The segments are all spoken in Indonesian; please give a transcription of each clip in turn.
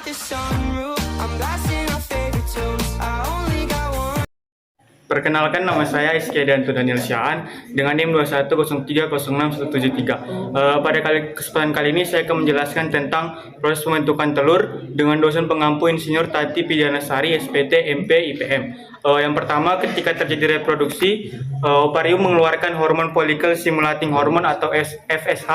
the sunroof, I'm blasting our favorite tunes. I only got one. Perkenalkan, nama saya Iskiadanto Daniel Syaan dengan NIM 210306173. Pada kesempatan kali ini saya akan menjelaskan tentang proses pembentukan telur dengan dosen pengampu Insinyur Tati Pidianasari SPT MP IPM. Yang pertama, ketika terjadi reproduksi, ovarium mengeluarkan hormon follicle stimulating hormone atau FSH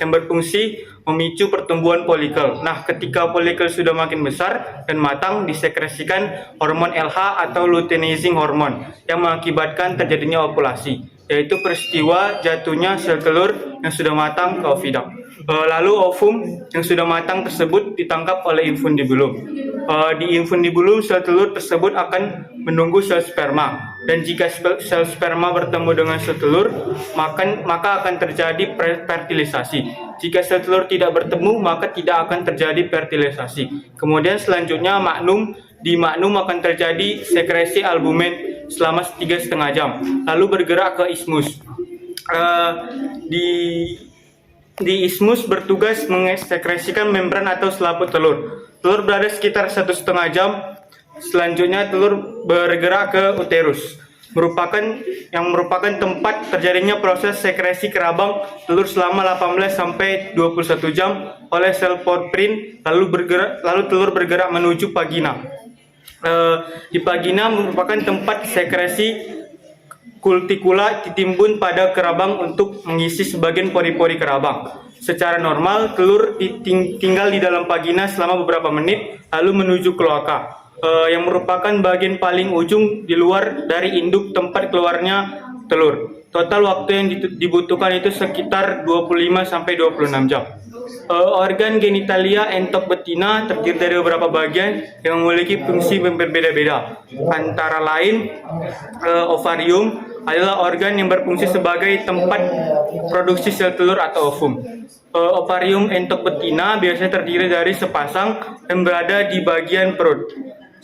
yang berfungsi memicu pertumbuhan folikel. Nah, ketika folikel sudah makin besar dan matang, disekresikan hormon LH atau luteinizing hormone yang mengakibatkan terjadinya ovulasi, yaitu peristiwa jatuhnya sel telur yang sudah matang ke oviduct. Lalu ovum yang sudah matang tersebut ditangkap oleh infundibulum. Di infundibulum sel telur tersebut akan menunggu sel sperma, dan jika sel sperma bertemu dengan sel telur, maka akan terjadi fertilisasi. Jika sel telur tidak bertemu, maka tidak akan terjadi fertilisasi. Kemudian selanjutnya di magnum akan terjadi sekresi albumen selama 3,5 jam, lalu bergerak ke ismus. Di ismus bertugas mengekskresikan membran atau selaput telur. Telur berada sekitar 1,5 jam. Selanjutnya telur bergerak ke uterus, yang merupakan tempat terjadinya proses sekresi kerabang telur selama 18 sampai 21 jam oleh sel porfrin, lalu telur bergerak menuju vagina. Di vagina merupakan tempat sekresi kultikula ditimbun pada kerabang untuk mengisi sebagian pori-pori kerabang. Secara normal, telur tinggal di dalam vagina selama beberapa menit, lalu menuju kloaka, yang merupakan bagian paling ujung di luar dari induk tempat keluarnya telur. Total waktu yang dibutuhkan itu sekitar 25 sampai 26 jam. Organ genitalia entok betina terdiri dari beberapa bagian yang memiliki fungsi berbeda-beda. Antara lain, ovarium adalah organ yang berfungsi sebagai tempat produksi sel telur atau ovum. Ovarium entok betina biasanya terdiri dari sepasang dan berada di bagian perut.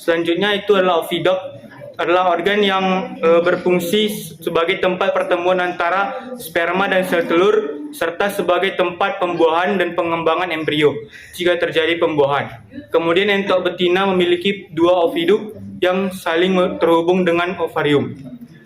Selanjutnya itu adalah oviduct, adalah organ yang berfungsi sebagai tempat pertemuan antara sperma dan sel telur, serta sebagai tempat pembuahan dan pengembangan embrio jika terjadi pembuahan. Kemudian entok betina memiliki 2 oviduct yang saling terhubung dengan ovarium.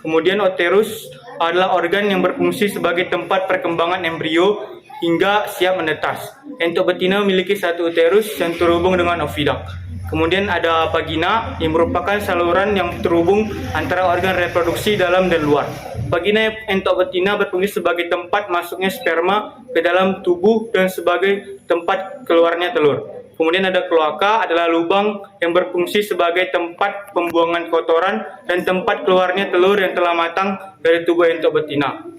Kemudian uterus adalah organ yang berfungsi sebagai tempat perkembangan embrio hingga siap menetas. Entok betina memiliki 1 uterus yang terhubung dengan oviduct. Kemudian ada vagina yang merupakan saluran yang terhubung antara organ reproduksi dalam dan luar. Vagina entok betina berfungsi sebagai tempat masuknya sperma ke dalam tubuh dan sebagai tempat keluarnya telur. Kemudian ada kloaka, adalah lubang yang berfungsi sebagai tempat pembuangan kotoran dan tempat keluarnya telur yang telah matang dari tubuh entok betina.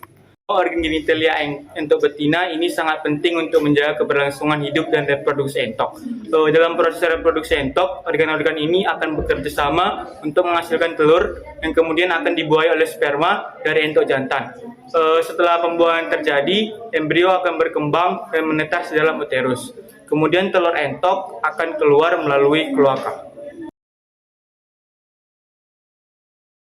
Organ genitalia entok betina ini sangat penting untuk menjaga keberlangsungan hidup dan reproduksi entok. Dalam proses reproduksi entok, organ-organ ini akan bekerja sama untuk menghasilkan telur yang kemudian akan dibuahi oleh sperma dari entok jantan. Setelah pembuahan terjadi, embrio akan berkembang dan menetas di dalam uterus. Kemudian telur entok akan keluar melalui kloaka.